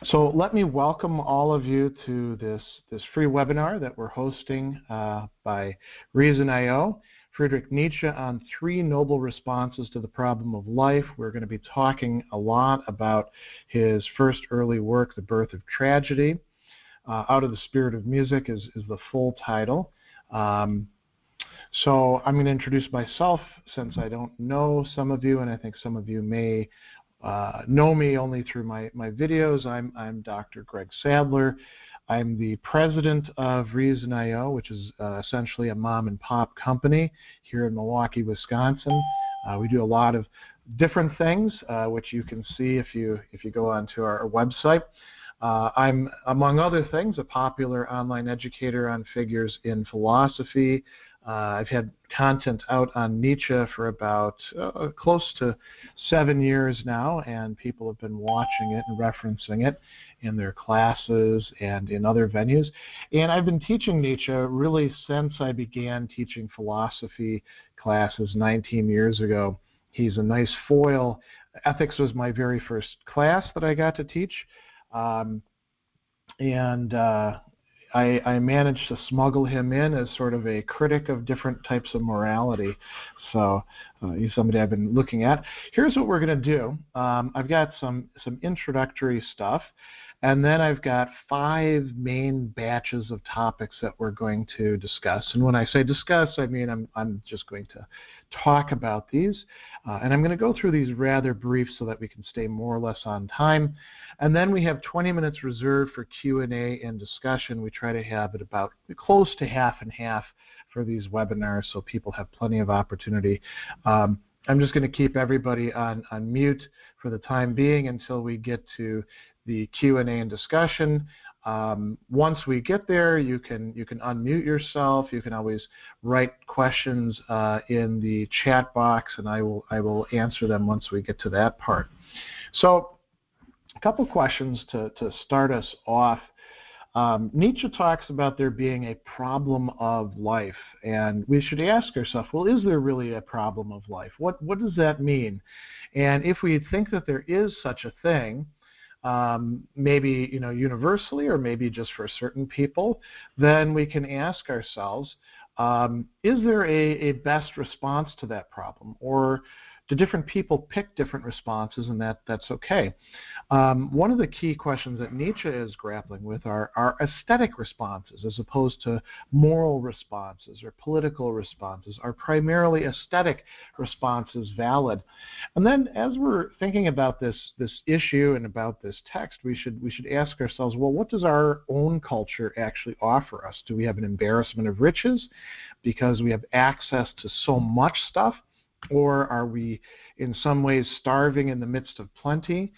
So let me welcome all of you to this free webinar that we're hosting by ReasonIO. Friedrich Nietzsche on 3 noble responses to the problem of life. We're going to be talking a lot about his first early work, The Birth of Tragedy. Out of the Spirit of Music is the full title. So I'm going to introduce myself since I don't know some of you, and I think some of you may know me only through my videos. I'm Dr. Greg Sadler. I'm the president of ReasonIO, which is essentially a mom and pop company here in Milwaukee, Wisconsin. We do a lot of different things, which you can see if you go onto our website. I'm, among other things, a popular online educator on figures in philosophy. I've had content out on Nietzsche for about close to 7 years now, and people have been watching it and referencing it in their classes and in other venues. And I've been teaching Nietzsche really since I began teaching philosophy classes 19 years ago. He's a nice foil. Ethics was my very first class that I got to teach. I managed to smuggle him in as sort of a critic of different types of morality. So he's somebody I've been looking at. Here's what we're going to do. I've got some introductory stuff, and then I've got 5 main batches of topics that we're going to discuss. And when I say discuss, I mean I'm just going to talk about these. And I'm going to go through these rather brief so that we can stay more or less on time. And then we have 20 minutes reserved for Q&A and discussion. We try to have it about close to half and half for these webinars so people have plenty of opportunity. I'm just going to keep everybody on mute for the time being until we get to the Q&A and discussion. Once we get there, you can unmute yourself. You can always write questions in the chat box, and I will answer them once we get to that part. So a couple questions to start us off. Nietzsche talks about there being a problem of life, and we should ask ourselves, well, is there really a problem of life? What does that mean? And if we think that there is such a thing, maybe universally or maybe just for certain people, then we can ask ourselves, is there a best response to that problem? Or do different people pick different responses, and that's okay? One of the key questions that Nietzsche is grappling with are aesthetic responses as opposed to moral responses or political responses. Are primarily aesthetic responses valid? And then as we're thinking about this issue and about this text, we should ask ourselves, well, what does our own culture actually offer us? Do we have an embarrassment of riches because we have access to so much stuff? Or are we in some ways starving in the midst of plenty?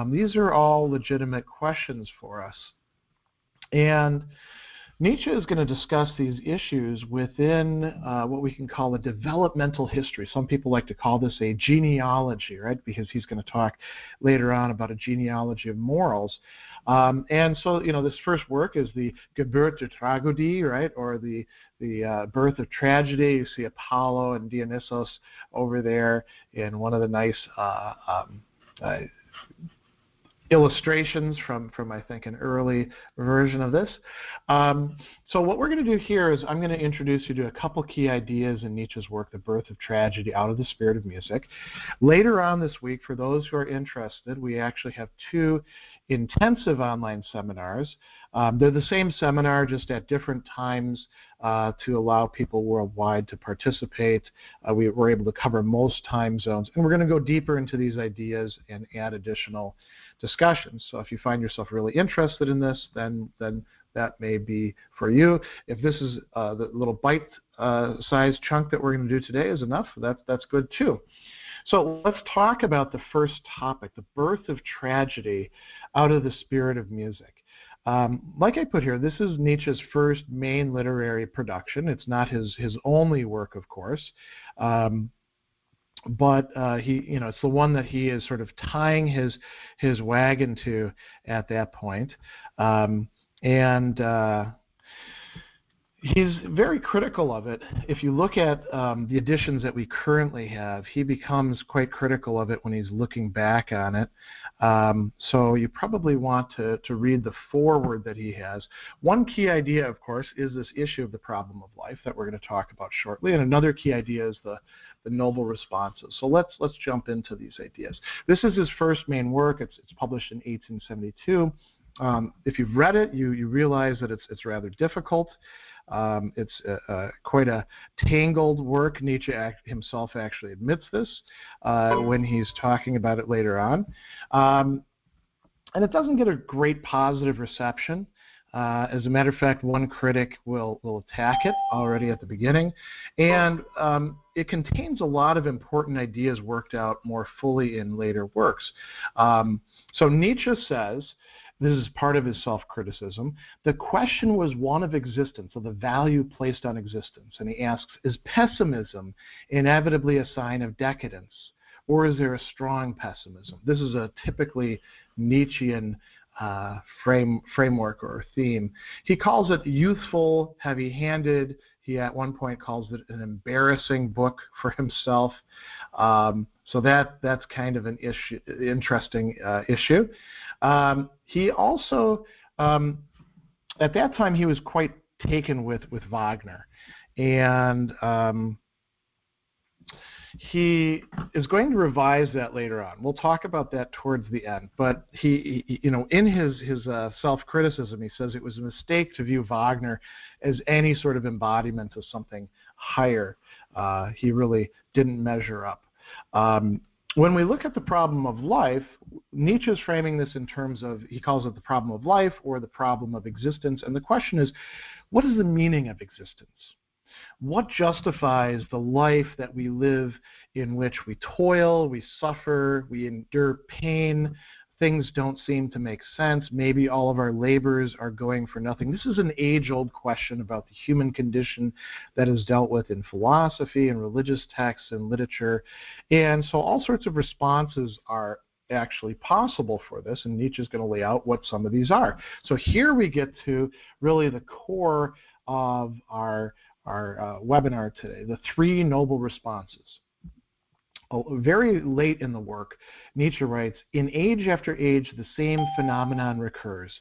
These are all legitimate questions for us. And Nietzsche is going to discuss these issues within what we can call a developmental history. Some people like to call this a genealogy, right? Because he's going to talk later on about a genealogy of morals. And so, this first work is the Birth of Tragedy, right? Or the Birth of Tragedy. You see Apollo and Dionysius over there in one of the nice illustrations from I think an early version of this. So what we're going to do here is I'm going to introduce you to a couple key ideas in Nietzsche's work, The Birth of Tragedy, Out of the Spirit of Music. Later on this week, for those who are interested, we actually have 2 intensive online seminars. They're the same seminar, just at different times to allow people worldwide to participate. We're able to cover most time zones, and we're going to go deeper into these ideas and add additional discussions. So if you find yourself really interested in this, then that may be for you. If this is the little bite-sized chunk that we're going to do today is enough, that's good too. So let's talk about the first topic, the birth of tragedy out of the spirit of music. Like I put here, this is Nietzsche's first main literary production. It's not his only work, of course. But it's the one that he is sort of tying his wagon to at that point. He's very critical of it. If you look at the editions that we currently have, he becomes quite critical of it when he's looking back on it. So you probably want to read the foreword that he has. One key idea, of course, is this issue of the problem of life that we're going to talk about shortly. And another key idea is the noble responses. So let's jump into these ideas. This is his first main work. It's published in 1872. If you've read it, you realize that it's rather difficult. It's quite a tangled work. Nietzsche himself actually admits this when he's talking about it later on. And it doesn't get a great positive reception. As a matter of fact, one critic will attack it already at the beginning. And it contains a lot of important ideas worked out more fully in later works. So Nietzsche says, this is part of his self-criticism, the question was one of existence, of the value placed on existence. And he asks, is pessimism inevitably a sign of decadence, or is there a strong pessimism? This is a typically Nietzschean framework or theme. He calls it youthful, heavy-handed. He at one point calls it an embarrassing book for himself. So that's kind of an interesting issue. He also, at that time, he was quite taken with Wagner, and he is going to revise that later on. We'll talk about that towards the end. But he in his self-criticism, he says it was a mistake to view Wagner as any sort of embodiment of something higher. He really didn't measure up. When we look at the problem of life, Nietzsche's framing this in terms of, he calls it the problem of life or the problem of existence. And the question is, what is the meaning of existence? What justifies the life that we live in which we toil, we suffer, we endure pain, things don't seem to make sense, maybe all of our labors are going for nothing? This is an age-old question about the human condition that is dealt with in philosophy and religious texts and literature. And so all sorts of responses are actually possible for this, and Nietzsche's going to lay out what some of these are. So here we get to really the core of our webinar today, the three noble responses. Very late in the work, Nietzsche writes, in age after age, the same phenomenon recurs.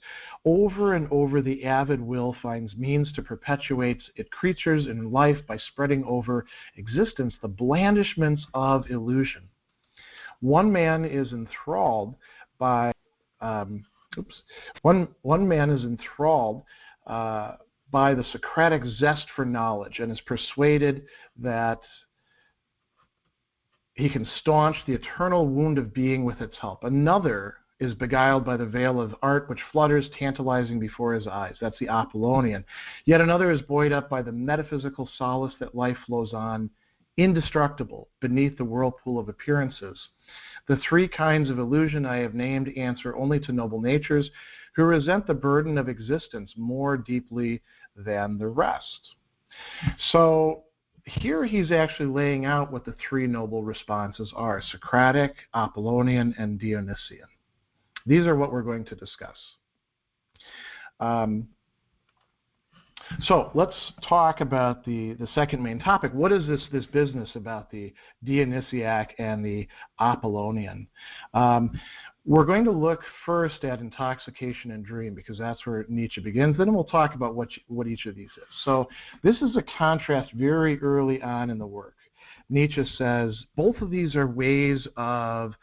Over and over, the avid will finds means to perpetuate its creatures in life by spreading over existence the blandishments of illusion. One man is enthralled by one man is enthralled by the Socratic zest for knowledge and is persuaded that he can staunch the eternal wound of being with its help. Another is beguiled by the veil of art which flutters tantalizing before his eyes. That's the Apollonian. Yet another is buoyed up by the metaphysical solace that life flows on, indestructible, beneath the whirlpool of appearances. The three kinds of illusion I have named answer only to noble natures who resent the burden of existence more deeply than the rest. So here he's actually laying out what the three noble responses are: Socratic, Apollonian, and Dionysian. These are what we're going to discuss. So let's talk about the second main topic. What is this business about the Dionysiac and the Apollonian? We're going to look first at intoxication and dream, because that's where Nietzsche begins. Then we'll talk about what each of these is. So this is a contrast very early on in the work. Nietzsche says both of these are ways of,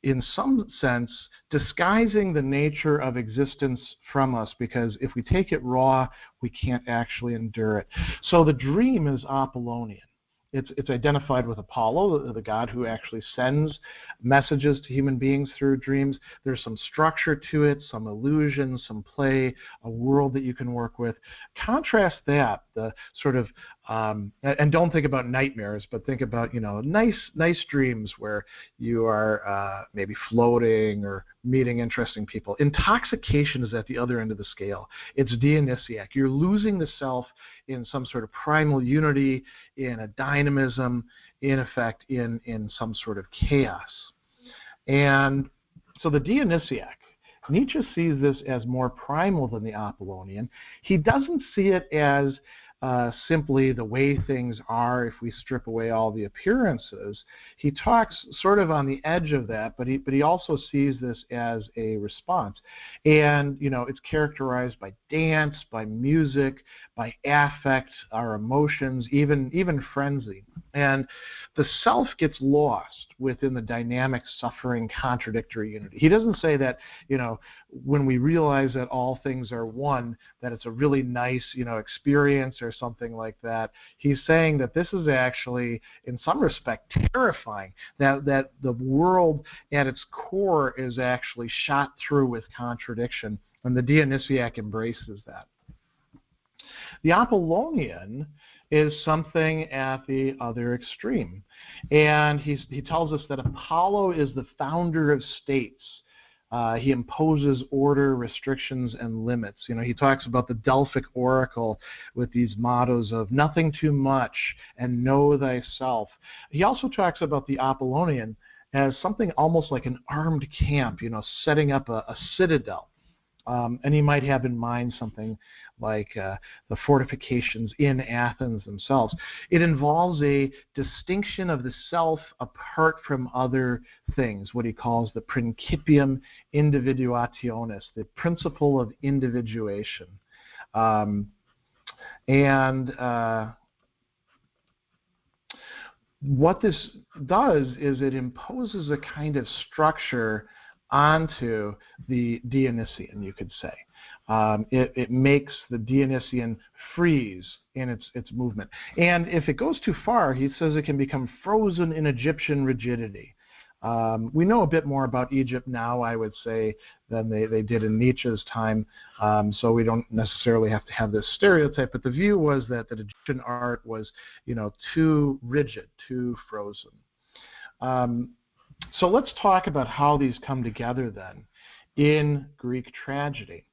in some sense, disguising the nature of existence from us, because if we take it raw, we can't actually endure it. So the dream is Apollonian. It's identified with Apollo, the god who actually sends messages to human beings through dreams. There's some structure to it, some illusion, some play, a world that you can work with. Contrast that, the sort of, and don't think about nightmares, but think about, nice dreams where you are maybe floating or meeting interesting people. Intoxication is at the other end of the scale. It's Dionysiac. You're losing the self in some sort of primal unity, in a dynamism, in effect, in some sort of chaos. And so the Dionysiac, Nietzsche sees this as more primal than the Apollonian. He doesn't see it as simply the way things are if we strip away all the appearances. He talks sort of on the edge of that, but he also sees this as a response. And, it's characterized by dance, by music, by affect, our emotions, even frenzy. And the self gets lost within the dynamic, suffering, contradictory unity. He doesn't say that, when we realize that all things are one, that it's a really nice, experience or something like that. He's saying that this is actually, in some respect, terrifying, that the world at its core is actually shot through with contradiction, and the Dionysiac embraces that. The Apollonian is something at the other extreme. And he tells us that Apollo is the founder of states. He imposes order, restrictions, and limits. He talks about the Delphic oracle with these mottos of nothing too much and know thyself. He also talks about the Apollonian as something almost like an armed camp, setting up a citadel. And he might have in mind something like the fortifications in Athens themselves. It involves a distinction of the self apart from other things, what he calls the principium individuationis, the principle of individuation. What this does is it imposes a kind of structure onto the Dionysian, you could say. It makes the Dionysian freeze in its movement. And if it goes too far, he says it can become frozen in Egyptian rigidity. We know a bit more about Egypt now, I would say, than they did in Nietzsche's time, so we don't necessarily have to have this stereotype, but the view was that Egyptian art was, too rigid, too frozen. So let's talk about how these come together then in Greek tragedy.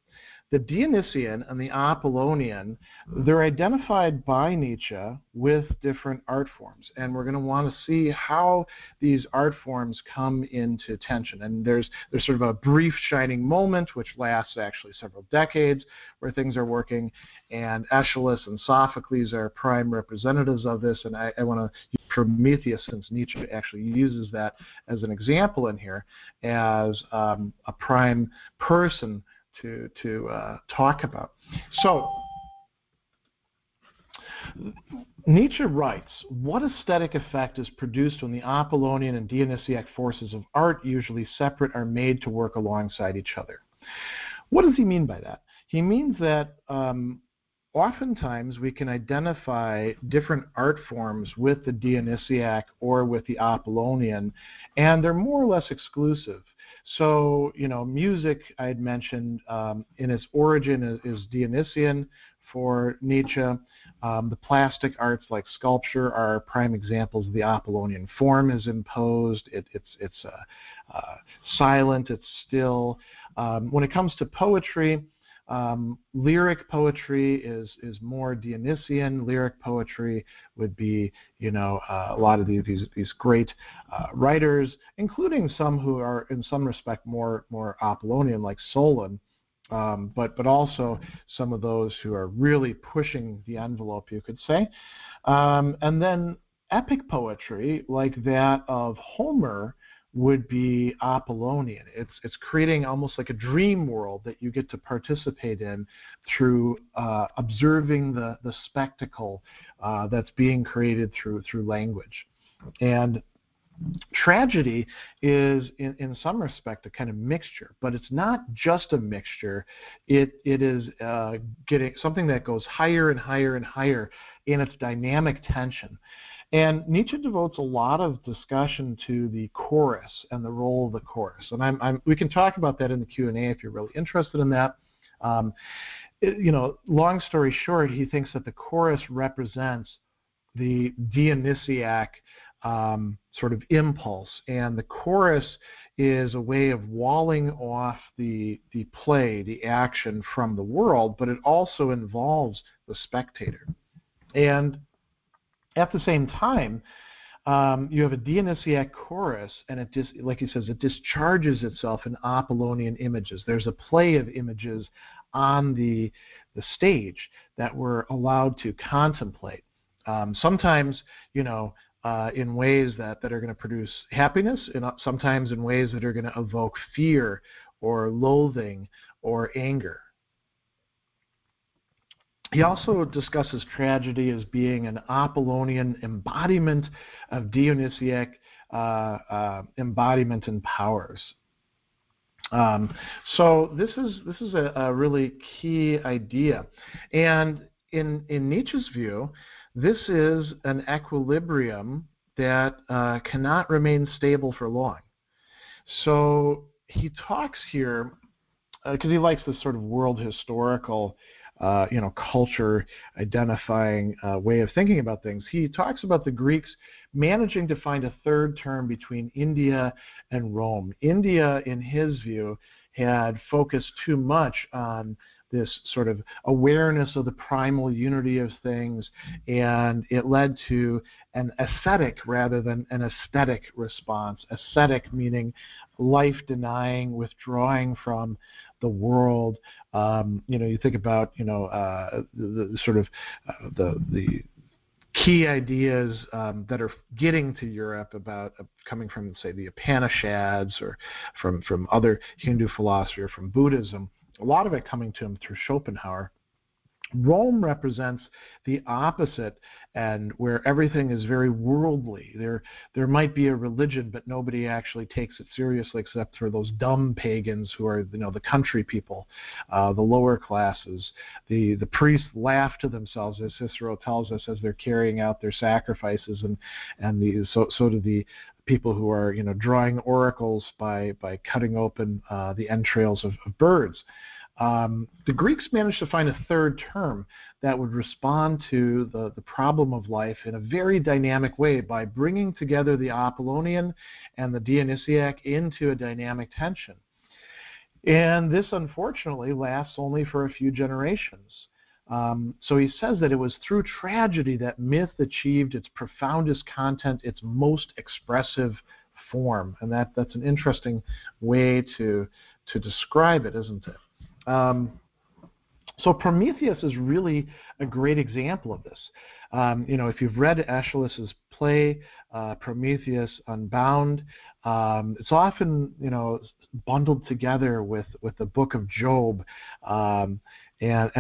The Dionysian and the Apollonian, they're identified by Nietzsche with different art forms, and we're going to want to see how these art forms come into tension. And there's sort of a brief shining moment, which lasts actually several decades, where things are working, and Aeschylus and Sophocles are prime representatives of this, and I want to use Prometheus, since Nietzsche actually uses that as an example in here, as a prime person to talk about. So Nietzsche writes, what aesthetic effect is produced when the Apollonian and Dionysiac forces of art, usually separate, are made to work alongside each other? What does he mean by that? He means that oftentimes we can identify different art forms with the Dionysiac or with the Apollonian, and they're more or less exclusive. So, music, I had mentioned, in its origin is Dionysian for Nietzsche. The plastic arts like sculpture are prime examples of the Apollonian. Form is imposed. It's silent. It's still. When it comes to poetry, lyric poetry is more Dionysian. Lyric poetry would be, a lot of these great writers, including some who are in some respect more Apollonian, like Solon, but also some of those who are really pushing the envelope, you could say. And then epic poetry, like that of Homer, would be Apollonian. It's creating almost like a dream world that you get to participate in through observing the spectacle that's being created through language. And tragedy is, in some respect, a kind of mixture, but it's not just a mixture. It is getting something that goes higher and higher and higher in its dynamic tension. And Nietzsche devotes a lot of discussion to the chorus and the role of the chorus. And we can talk about that in the Q&A if you're really interested in that. Long story short, he thinks that the chorus represents the Dionysiac sort of impulse, and the chorus is a way of walling off the play, the action from the world, but it also involves the spectator. And at the same time, you have a Dionysiac chorus, and like he says, it discharges itself in Apollonian images. There's a play of images on the stage that we're allowed to contemplate. Sometimes, in ways that are going to produce happiness, and sometimes in ways that are going to evoke fear or loathing or anger. He also discusses tragedy as being an Apollonian embodiment of Dionysiac embodiment and powers. So this is a really key idea, and in Nietzsche's view, this is an equilibrium that cannot remain stable for long. So he talks here, because he likes this sort of world historical, culture identifying way of thinking about things. He talks about the Greeks managing to find a third term between India and Rome. India, in his view, had focused too much on this sort of awareness of the primal unity of things, and it led to an ascetic rather than an aesthetic response. Ascetic meaning life-denying, withdrawing from the world. You think about the sort of the key ideas that are getting to Europe about coming from, say, the Upanishads or from other Hindu philosophy or from Buddhism. A lot of it coming to him through Schopenhauer. Rome represents the opposite, and where everything is very worldly. There might be a religion, but nobody actually takes it seriously except for those dumb pagans who are, the country people, the lower classes. The priests laugh to themselves, as Cicero tells us, as they're carrying out their sacrifices, and so do the people who are drawing oracles by cutting open the entrails of birds. The Greeks managed to find a third term that would respond to the problem of life in a very dynamic way by bringing together the Apollonian and the Dionysiac into a dynamic tension. And this, unfortunately, lasts only for a few generations. So he says that it was through tragedy that myth achieved its profoundest content, its most expressive form. And that's an interesting way to describe it, isn't it? So Prometheus is really a great example of this. If you've read Aeschylus's play, Prometheus Unbound, it's often, bundled together with the book of Job. And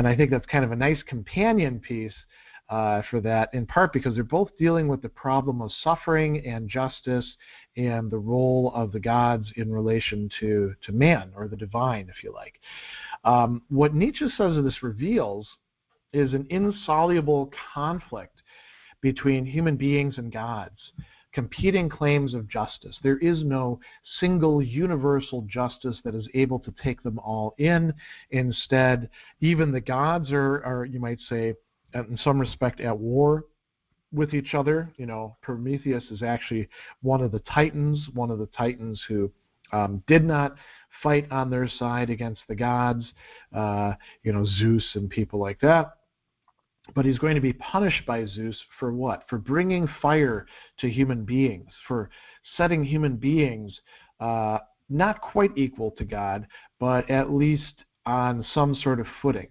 I think that's kind of a nice companion piece for that, in part because they're both dealing with the problem of suffering and justice and the role of the gods in relation to man, or the divine, if you like. What Nietzsche says this reveals is an insoluble conflict between human beings and gods, competing claims of justice. There is no single universal justice that is able to take them all in. Instead, even the gods are, you might say, in some respect, at war with each other. Prometheus is actually one of the Titans who did not fight on their side against the gods, Zeus and people like that. But he's going to be punished by Zeus for what? For bringing fire to human beings, for setting human beings not quite equal to God, but at least on some sort of footing.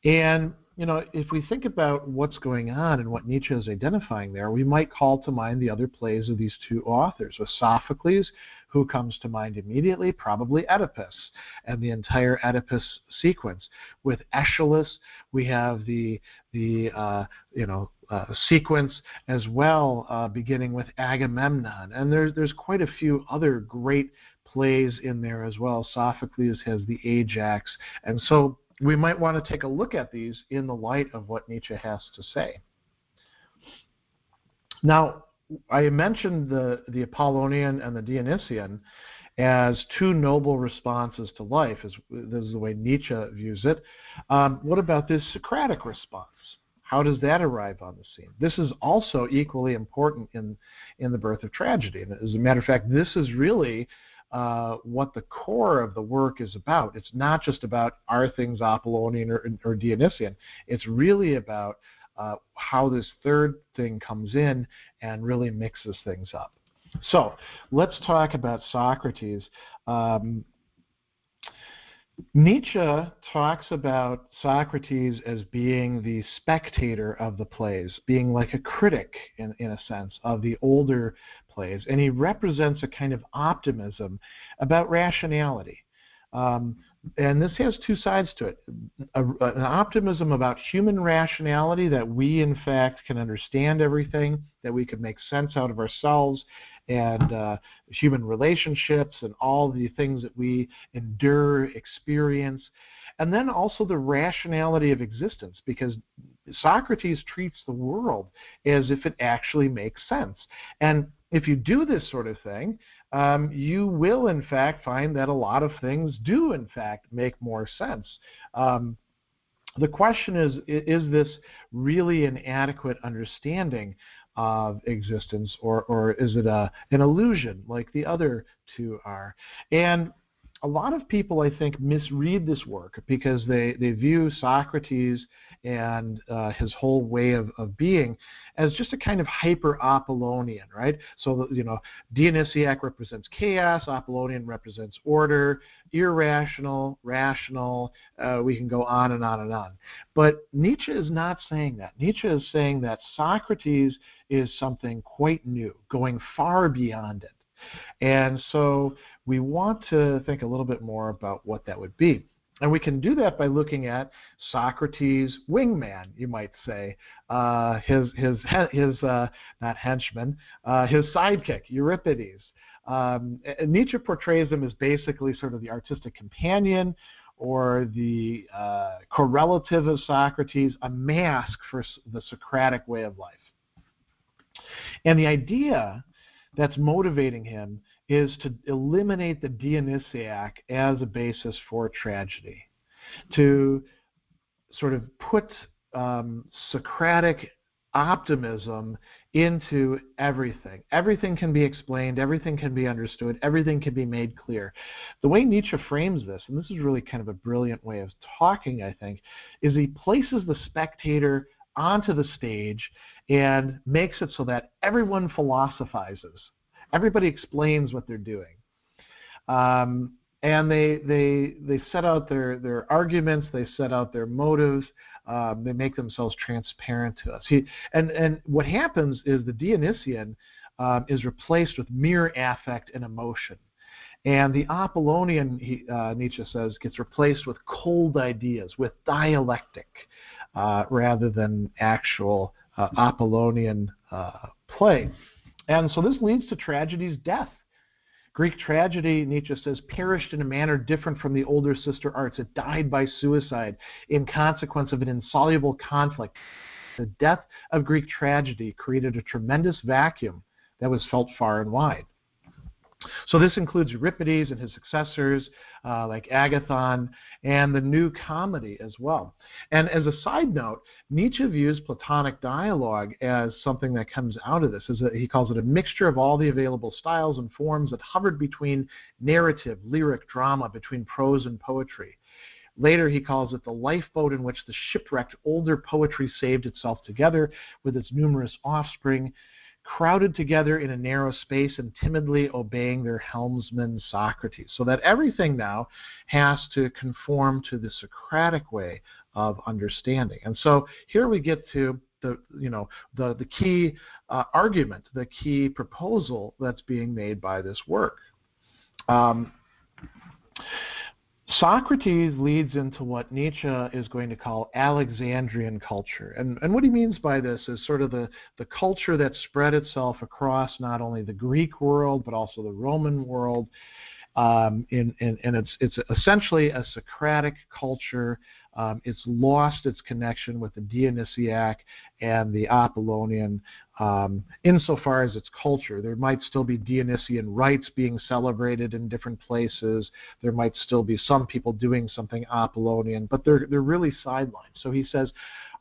And if we think about what's going on and what Nietzsche is identifying there, we might call to mind the other plays of these two authors. With Sophocles, who comes to mind immediately? Probably Oedipus and the entire Oedipus sequence. With Aeschylus, we have the sequence as well, beginning with Agamemnon. And there's quite a few other great plays in there as well. Sophocles has the Ajax, and so we might want to take a look at these in the light of what Nietzsche has to say. Now, I mentioned the Apollonian and the Dionysian as two noble responses to life. This is the way Nietzsche views it. What about this Socratic response? How does that arrive on the scene? This is also equally important in the Birth of Tragedy. And as a matter of fact, this is really what the core of the work is about. It's not just about are things Apollonian or Dionysian. It's really about how this third thing comes in and really mixes things up. So let's talk about Socrates. Nietzsche talks about Socrates as being the spectator of the plays, being like a critic, in a sense, of the older plays. And he represents a kind of optimism about rationality. And this has two sides to it. An optimism about human rationality, that we, in fact, can understand everything, that we can make sense out of ourselves and human relationships and all the things that we endure, experience. And then also the rationality of existence, because Socrates treats the world as if it actually makes sense. And if you do this sort of thing, you will, in fact, find that a lot of things do, in fact, make more sense. The question is this really an adequate understanding of existence, or is it an illusion like the other two are? And a lot of people, I think, misread this work because they view Socrates and his whole way of being as just a kind of hyper-Apollonian, right? So, Dionysiac represents chaos, Apollonian represents order, irrational, rational, we can go on and on and on. But Nietzsche is not saying that. Nietzsche is saying that Socrates is something quite new, going far beyond it. And so we want to think a little bit more about what that would be. And we can do that by looking at Socrates' wingman, you might say, his not henchman, his sidekick, Euripides. Nietzsche portrays him as basically sort of the artistic companion or the correlative of Socrates, a mask for the Socratic way of life. And the idea that's motivating him is to eliminate the Dionysiac as a basis for tragedy, to sort of put Socratic optimism into everything. Everything can be explained, everything can be understood, everything can be made clear. The way Nietzsche frames this, and this is really kind of a brilliant way of talking, I think, is he places the spectator onto the stage and makes it so that everyone philosophizes. Everybody explains what they're doing. And they set out their arguments, they set out their motives, they make themselves transparent to us. And what happens is the Dionysian is replaced with mere affect and emotion. And the Apollonian, Nietzsche says, gets replaced with cold ideas, with dialectic, rather than actual Apollonian play. And so this leads to tragedy's death. Greek tragedy, Nietzsche says, perished in a manner different from the older sister arts. It died by suicide in consequence of an insoluble conflict. The death of Greek tragedy created a tremendous vacuum that was felt far and wide. So this includes Euripides and his successors, like Agathon, and the new comedy as well. And as a side note, Nietzsche views Platonic dialogue as something that comes out of this. He calls it a mixture of all the available styles and forms that hovered between narrative, lyric, drama, between prose and poetry. Later, he calls it the lifeboat in which the shipwrecked older poetry saved itself together with its numerous offspring, crowded together in a narrow space and timidly obeying their helmsman Socrates. So that everything now has to conform to the Socratic way of understanding. And so here we get to the key argument, the key proposal that's being made by this work. Socrates leads into what Nietzsche is going to call Alexandrian culture. And what he means by this is sort of the culture that spread itself across not only the Greek world, but also the Roman world. And it's essentially a Socratic culture. It's lost its connection with the Dionysiac and the Apollonian insofar as its culture. There might still be Dionysian rites being celebrated in different places. There might still be some people doing something Apollonian, but they're really sidelined. So he says,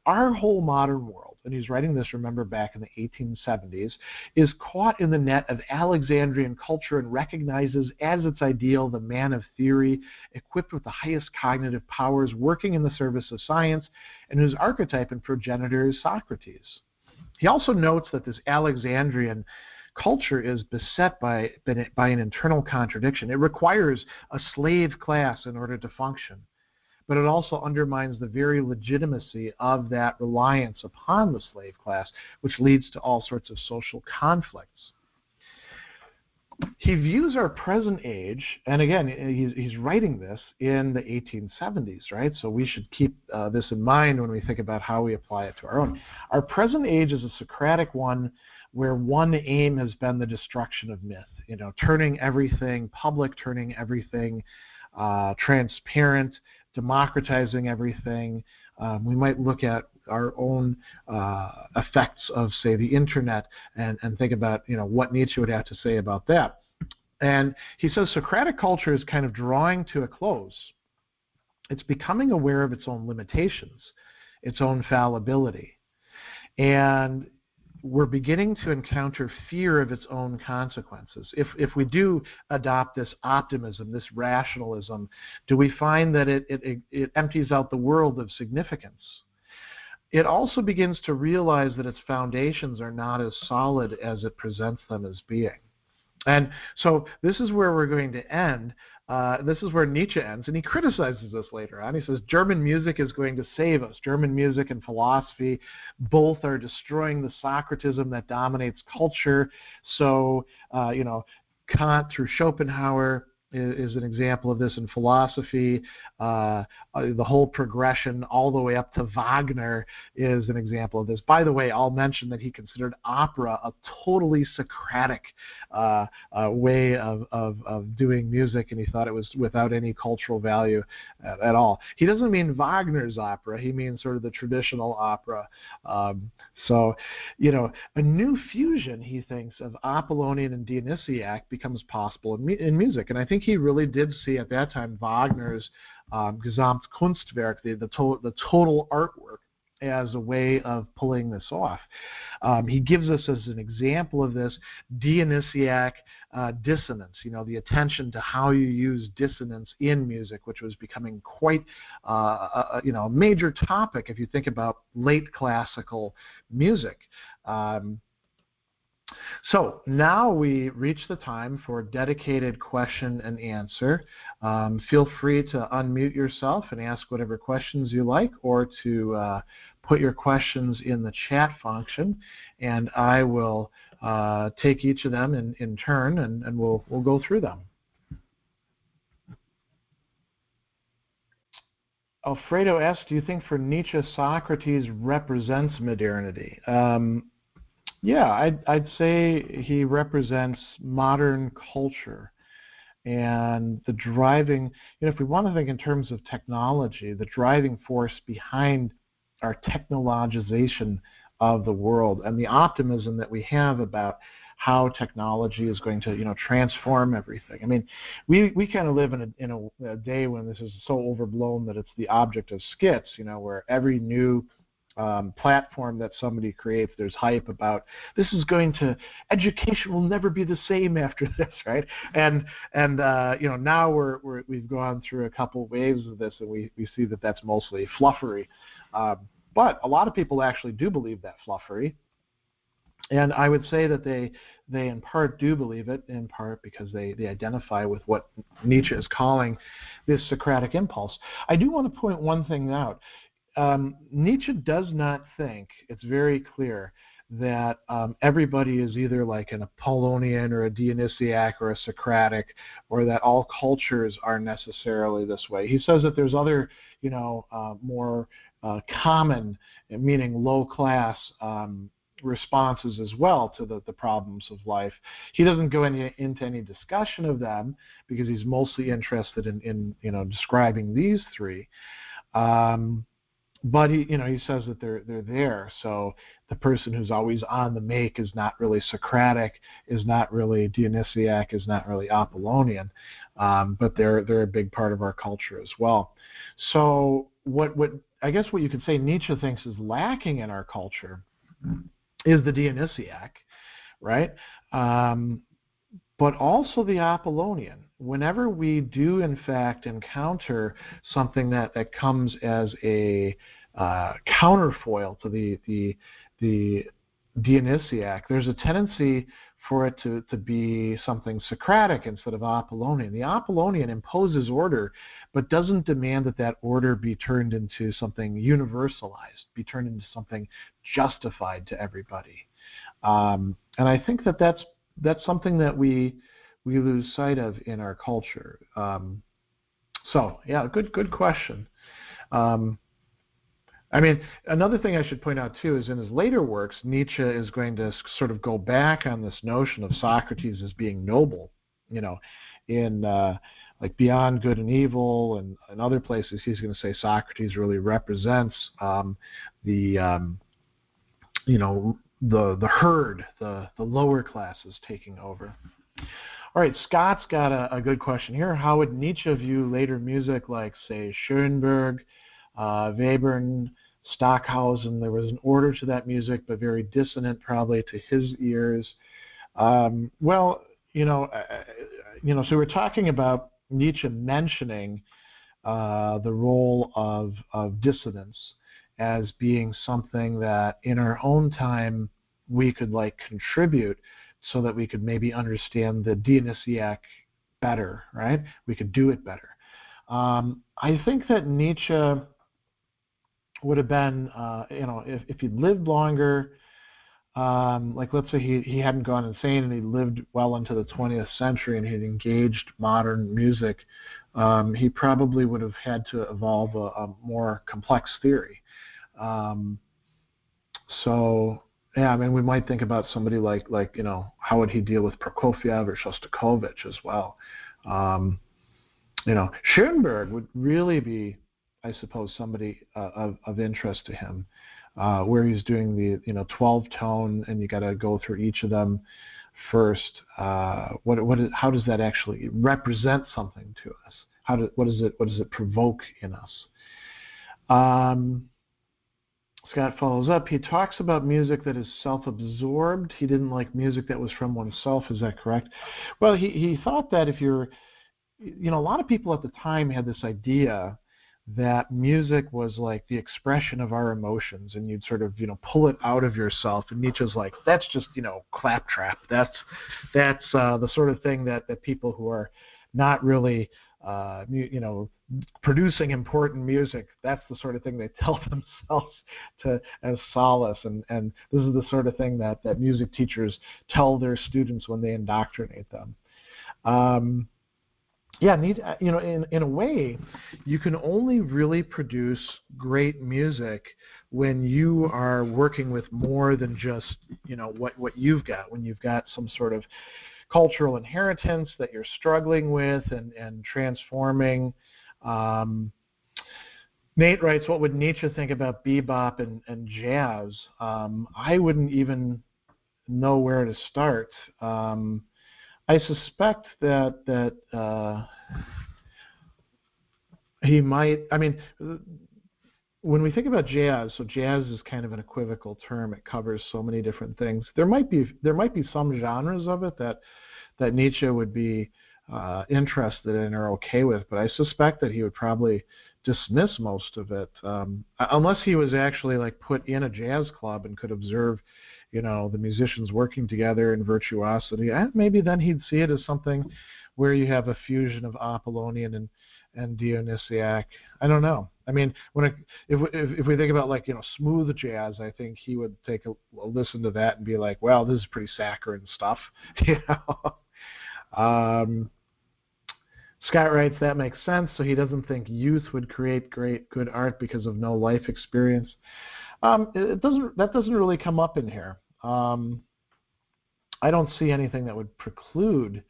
our whole modern world, and he's writing this, remember, back in the 1870s, is caught in the net of Alexandrian culture and recognizes as its ideal the man of theory, equipped with the highest cognitive powers, working in the service of science, and whose archetype and progenitor is Socrates. He also notes that this Alexandrian culture is beset by an internal contradiction. It requires a slave class in order to function, but it also undermines the very legitimacy of that reliance upon the slave class, which leads to all sorts of social conflicts. He views our present age, and again, he's writing this in the 1870s, right? So we should keep this in mind when we think about how we apply it to our own. Our present age is a Socratic one where one aim has been the destruction of myth, turning everything public, turning everything transparent, democratizing everything. We might look at our own effects of, say, the internet and think about, what Nietzsche would have to say about that. And he says Socratic culture is kind of drawing to a close. It's becoming aware of its own limitations, its own fallibility. And we're beginning to encounter fear of its own consequences. If we do adopt this optimism, this rationalism, do we find that it empties out the world of significance? It also begins to realize that its foundations are not as solid as it presents them as being. And so this is where we're going to end. This is where Nietzsche ends, and he criticizes this later on. He says, German music is going to save us. German music and philosophy both are destroying the Socratism that dominates culture. So, Kant through Schopenhauer is an example of this in philosophy. The whole progression all the way up to Wagner is an example of this. By the way, I'll mention that he considered opera a totally Socratic way of doing music, and he thought it was without any cultural value at all. He doesn't mean Wagner's opera. He means sort of the traditional opera. So, a new fusion, he thinks, of Apollonian and Dionysiac becomes possible in music. And I think he really did see at that time Wagner's Gesamtkunstwerk, the total artwork, as a way of pulling this off. He gives us as an example of this Dionysiac dissonance, the attention to how you use dissonance in music, which was becoming quite a major topic if you think about late classical music. So now we reach the time for dedicated question and answer. Feel free to unmute yourself and ask whatever questions you like, or to put your questions in the chat function, and I will take each of them in turn, and we'll go through them. Alfredo asks, do you think for Nietzsche, Socrates represents modernity? Yeah, I'd say he represents modern culture, and the driving, if we want to think in terms of technology, the driving force behind our technologization of the world, and the optimism that we have about how technology is going to, transform everything. I mean, we kind of live in a day when this is so overblown that it's the object of skits, where every new platform that somebody creates, there's hype about this is going to, education will never be the same after this, right? And now we've gone through a couple waves of this, and we see that that's mostly fluffery. But a lot of people actually do believe that fluffery. And I would say that they in part do believe it, in part because they identify with what Nietzsche is calling this Socratic impulse. I do want to point one thing out. Nietzsche does not think, it's very clear, that everybody is either like an Apollonian or a Dionysiac or a Socratic, or that all cultures are necessarily this way. He says that there's other, more common, meaning low-class responses as well to the problems of life. He doesn't go into any discussion of them because he's mostly interested in describing these three. But he says that they're there. So the person who's always on the make is not really Socratic, is not really Dionysiac, is not really Apollonian, but they're a big part of our culture as well. So what I guess what you could say Nietzsche thinks is lacking in our culture is the Dionysiac, right? But also the Apollonian. Whenever we do, in fact, encounter something that comes as a counterfoil to the Dionysiac, there's a tendency for it to be something Socratic instead of Apollonian. The Apollonian imposes order, but doesn't demand that that order be turned into something universalized, be turned into something justified to everybody. And I think that that's something that we lose sight of in our culture. So yeah, good question. I mean, another thing I should point out too is in his later works, Nietzsche is going to sort of go back on this notion of Socrates as being noble. In like Beyond Good and Evil and other places, he's going to say Socrates really represents the herd, the lower classes taking over. All right, Scott's got a good question here. How would Nietzsche view later music like, say, Schoenberg, Webern, Stockhausen? There was an order to that music, but very dissonant probably to his ears. So we're talking about Nietzsche mentioning the role of dissonance as being something that in our own time we could like contribute so that we could maybe understand the Dionysiac better, right? We could do it better. I think that Nietzsche would have been, if he'd lived longer, like let's say he hadn't gone insane and he lived well into the 20th century and he'd engaged modern music, he probably would have had to evolve a more complex theory. Yeah, I mean, we might think about somebody like how would he deal with Prokofiev or Shostakovich as well. Schoenberg would really be, I suppose, somebody of interest to him, where he's doing the 12-tone, and you got to go through each of them first. How does that actually represent something to us? What does it provoke in us? Scott follows up. He talks about music that is self-absorbed. He didn't like music that was from oneself. Is that correct? Well, he thought that if you're, a lot of people at the time had this idea that music was like the expression of our emotions, and you'd sort of, pull it out of yourself. And Nietzsche's like, that's just, claptrap. That's the sort of thing that people who are not really, producing important music, that's the sort of thing they tell themselves as solace, and this is the sort of thing that music teachers tell their students when they indoctrinate them. In a way, you can only really produce great music when you are working with more than just what you've got, when you've got some sort of cultural inheritance that you're struggling with and transforming. Nate writes, what would Nietzsche think about bebop and jazz? I wouldn't even know where to start. I suspect that he might, when we think about jazz, so jazz is kind of an equivocal term. It covers so many different things. There might be some genres of it that Nietzsche would be interested in or okay with, but I suspect that he would probably dismiss most of it, unless he was actually like put in a jazz club and could observe, the musicians working together in virtuosity. Maybe then he'd see it as something where you have a fusion of Apollonian and Dionysiac. I don't know. I mean, if we think about smooth jazz, I think he would take a listen to that and be like, well, this is pretty saccharine stuff, Scott writes, that makes sense. So he doesn't think youth would create good art because of no life experience. That doesn't really come up in here. I don't see anything that would preclude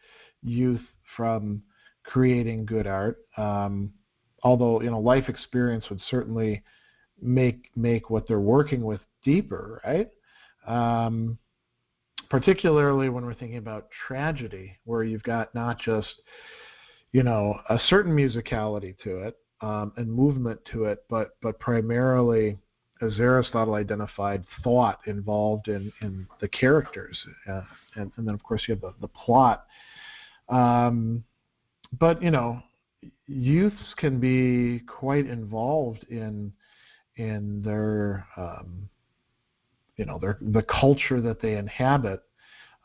youth from creating good art. Although life experience would certainly make what they're working with deeper, right? Particularly when we're thinking about tragedy, where you've got not just a certain musicality to it and movement to it, but primarily, as Aristotle identified, thought involved in the characters, and then of course you have the plot. But youths can be quite involved in their the culture that they inhabit.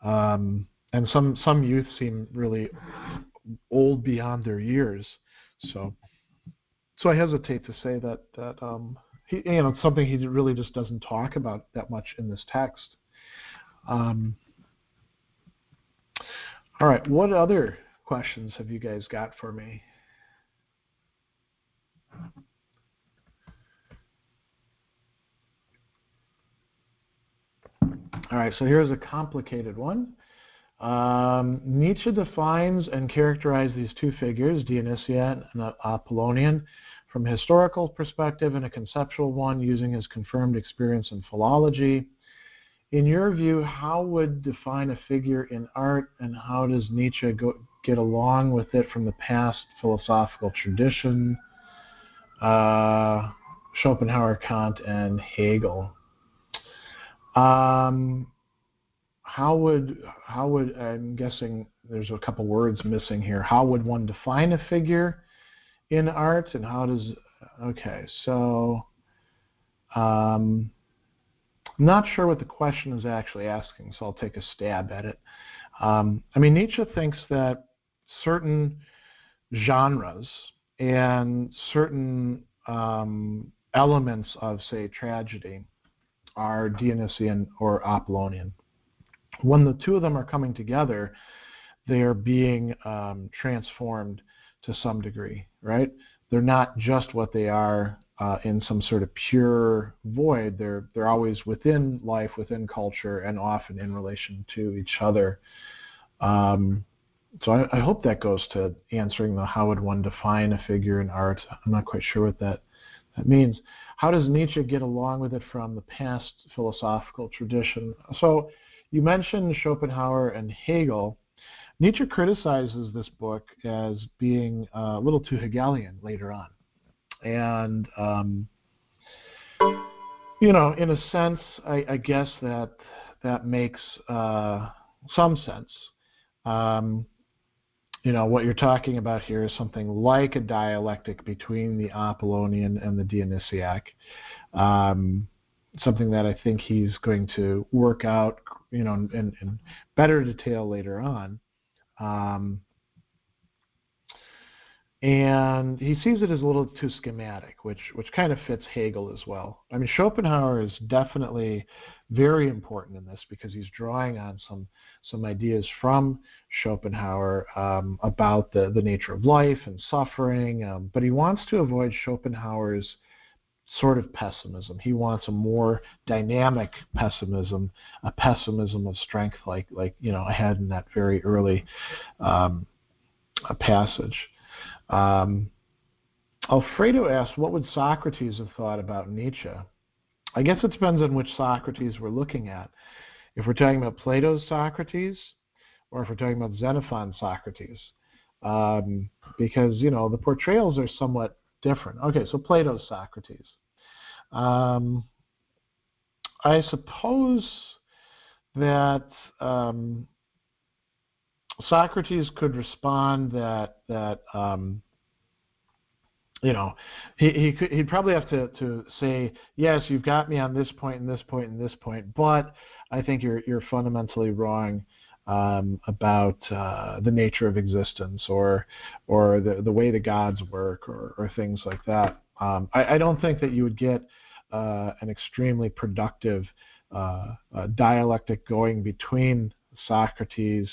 And some youth seem really old beyond their years. So I hesitate to say that he, it's something he really just doesn't talk about that much in this text. All right, what other questions have you guys got for me? All right, so here's a complicated one. Nietzsche defines and characterizes these two figures, Dionysian and Apollonian, from a historical perspective and a conceptual one, using his confirmed experience in philology. In your view, how would define a figure in art, and how does Nietzsche get along with it from the past philosophical tradition? Schopenhauer, Kant, and Hegel. How would I'm guessing there's a couple words missing here. How would one define a figure in art, and how does? Okay, so I'm not sure what the question is actually asking, so I'll take a stab at it. I mean, Nietzsche thinks that certain genres and certain elements of, say, tragedy are Dionysian or Apollonian. When the two of them are coming together, they are being transformed to some degree, right? They're not just what they are in some sort of pure void. They're always within life, within culture, and often in relation to each other. So I hope that goes to answering the how would one define a figure in art. I'm not quite sure what that means. How does Nietzsche get along with it from the past philosophical tradition? So you mentioned Schopenhauer and Hegel. Nietzsche criticizes this book as being a little too Hegelian later on. And, in a sense, I guess that makes some sense. What you're talking about here is something like a dialectic between the Apollonian and the Dionysiac, something that I think he's going to work out, in better detail later on. And he sees it as a little too schematic, which kind of fits Hegel as well. I mean, Schopenhauer is definitely very important in this because he's drawing on some ideas from Schopenhauer about the nature of life and suffering, but he wants to avoid Schopenhauer's sort of pessimism. He wants a more dynamic pessimism, a pessimism of strength, like I had in that very early passage. Alfredo asked, what would Socrates have thought about Nietzsche? I guess it depends on which Socrates we're looking at. If we're talking about Plato's Socrates, or if we're talking about Xenophon's Socrates, because, the portrayals are somewhat different. Okay, so Plato's Socrates. I suppose that Socrates could respond that he'd probably have to say, yes, you've got me on this point and this point and this point, but I think you're fundamentally wrong about the nature of existence or the way the gods work or things like that. I don't think that you would get an extremely productive dialectic going between Socrates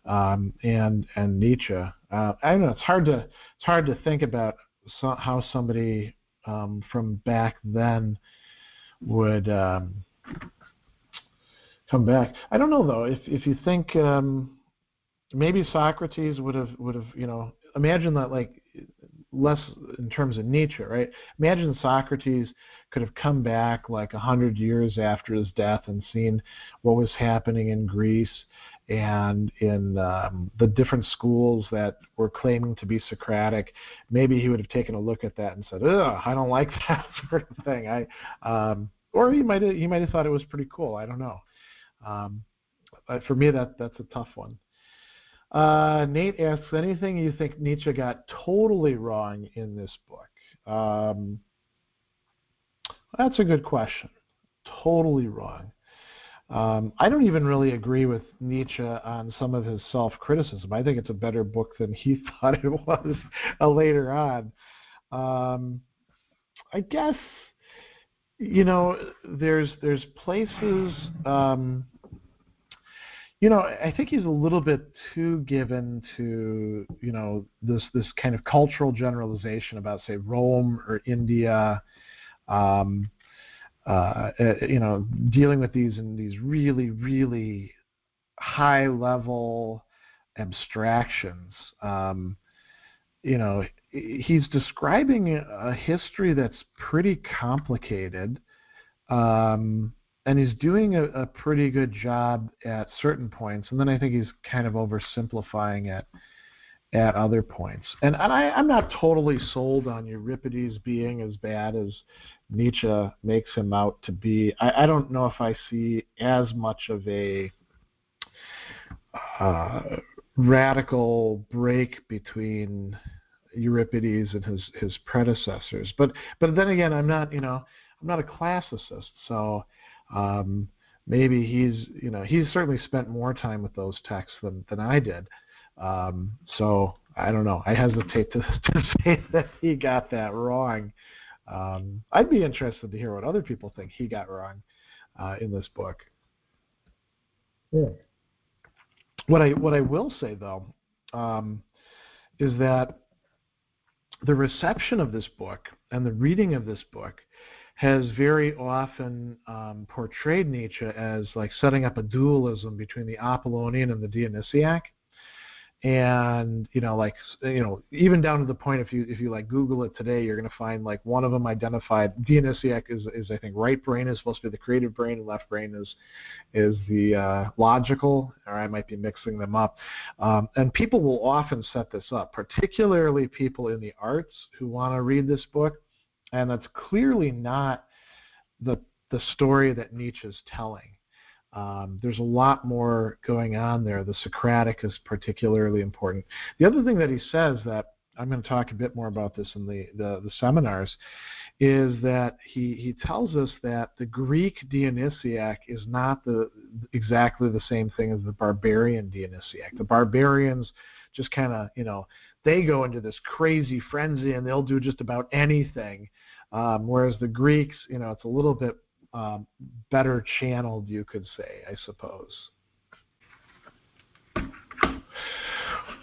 and Nietzsche. I don't know. It's hard to think about how somebody from back then would come back. I don't know though. If you think maybe Socrates would have imagine that, like, less in terms of Nietzsche, right? Imagine Socrates could have come back like 100 years after his death and seen what was happening in Greece and in the different schools that were claiming to be Socratic. Maybe he would have taken a look at that and said, "Ugh, I don't like that sort of thing." Or he might have thought it was pretty cool. I don't know. For me, that's a tough one. Nate asks, anything you think Nietzsche got totally wrong in this book? That's a good question. Totally wrong. I don't even really agree with Nietzsche on some of his self-criticism. I think it's a better book than he thought it was later on. I guess, there's places, I think he's a little bit too given to, this kind of cultural generalization about, say, Rome or India, dealing with these in these really, really high-level abstractions. He's describing a history that's pretty complicated, and he's doing a pretty good job at certain points, and then I think he's kind of oversimplifying it at other points. And I'm not totally sold on Euripides being as bad as Nietzsche makes him out to be. I don't know if I see as much of a radical break between Euripides and his predecessors. But then again, I'm not a classicist, so maybe he's certainly spent more time with those texts than I did. So I don't know. I hesitate to say that he got that wrong. I'd be interested to hear what other people think he got wrong in this book. Yeah. What I will say though is that the reception of this book and the reading of this book has very often portrayed Nietzsche as like setting up a dualism between the Apollonian and the Dionysiac. And even down to the point, if you like Google it today, you're going to find like one of them identified. Dionysiac is I think right brain is supposed to be the creative brain, and left brain is the logical, or I might be mixing them up. And people will often set this up, particularly people in the arts who want to read this book, and that's clearly not the story that Nietzsche is telling. There's a lot more going on there. The Socratic is particularly important. The other thing that he says, that I'm going to talk a bit more about this in the seminars, is that he tells us that the Greek Dionysiac is not exactly the same thing as the barbarian Dionysiac. The barbarians just kind of, they go into this crazy frenzy and they'll do just about anything, whereas the Greeks, it's a little bit better channeled, you could say, I suppose.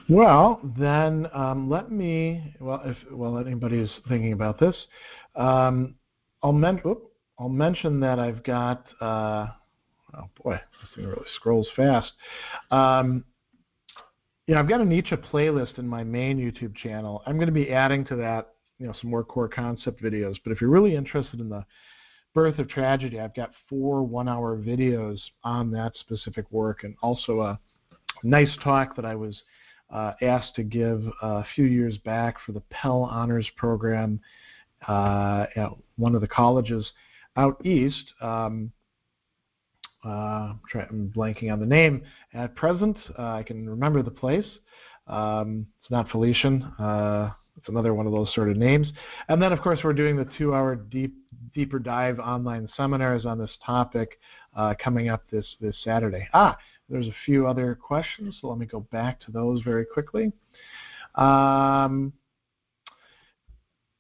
Well, then if anybody's thinking about this, I'll mention that I've got. Oh boy, this thing really scrolls fast. I've got a Nietzsche playlist in my main YouTube channel. I'm going to be adding to that, some more core concept videos. But if you're really interested in the Birth of Tragedy, I've got 4 one-hour videos on that specific work, and also a nice talk that I was asked to give a few years back for the Pell Honors Program at one of the colleges out east. I'm blanking on the name at present. I can remember the place. It's not Felician. It's another one of those sort of names. And then, of course, we're doing the 2-hour deeper dive online seminars on this topic coming up this Saturday. There's a few other questions, so let me go back to those very quickly.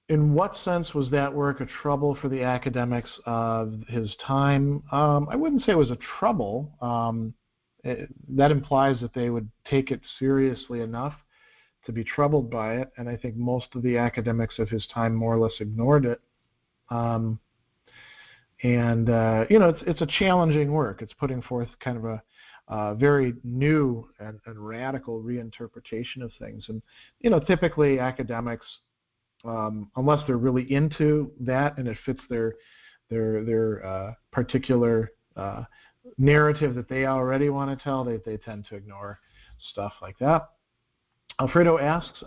In what sense was that work a trouble for the academics of his time? I wouldn't say it was a trouble. That implies that they would take it seriously enough to be troubled by it, and I think most of the academics of his time more or less ignored it. It's a challenging work. It's putting forth kind of a very new and radical reinterpretation of things. And typically academics, unless they're really into that and it fits their particular narrative that they already want to tell, they tend to ignore stuff like that. Alfredo asks,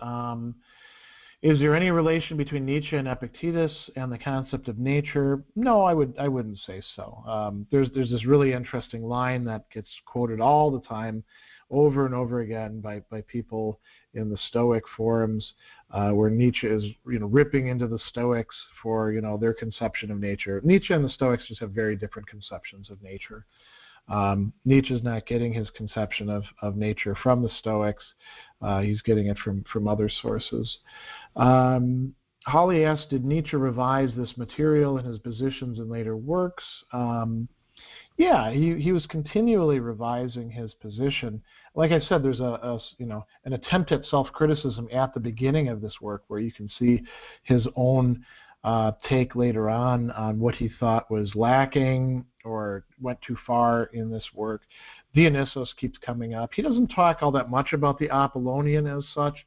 is there any relation between Nietzsche and Epictetus and the concept of nature? No, I wouldn't say so. There's this really interesting line that gets quoted all the time, over and over again by people in the Stoic forums, where Nietzsche is ripping into the Stoics for their conception of nature. Nietzsche and the Stoics just have very different conceptions of nature. Nietzsche's not getting his conception of nature from the Stoics. He's getting it from other sources. Holly asked, did Nietzsche revise this material in his positions in later works? Yeah, he was continually revising his position. Like I said, there's an attempt at self-criticism at the beginning of this work, where you can see his own take later on what he thought was lacking or went too far in this work. Dionysius keeps coming up. He doesn't talk all that much about the Apollonian as such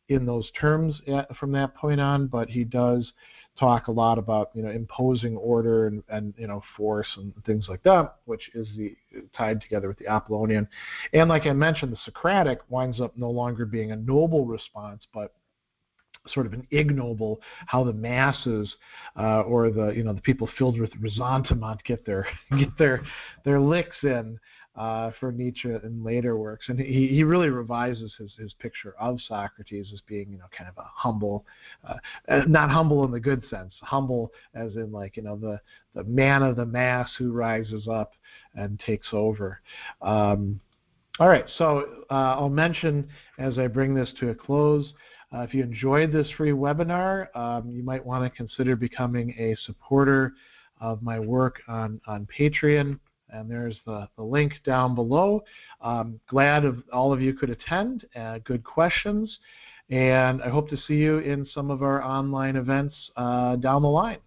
in those terms from that point on, but he does talk a lot about imposing order and force and things like that, which is tied together with the Apollonian. And like I mentioned, the Socratic winds up no longer being a noble response, but sort of an ignoble, how the masses or the people filled with resentment get their licks in for Nietzsche in later works. And he really revises his picture of Socrates as being kind of a humble, not humble in the good sense, humble as in the man of the mass who rises up and takes over. All right, so I'll mention as I bring this to a close, if you enjoyed this free webinar, you might want to consider becoming a supporter of my work on Patreon, and there's the link down below. Glad all of you could attend, good questions, and I hope to see you in some of our online events down the line.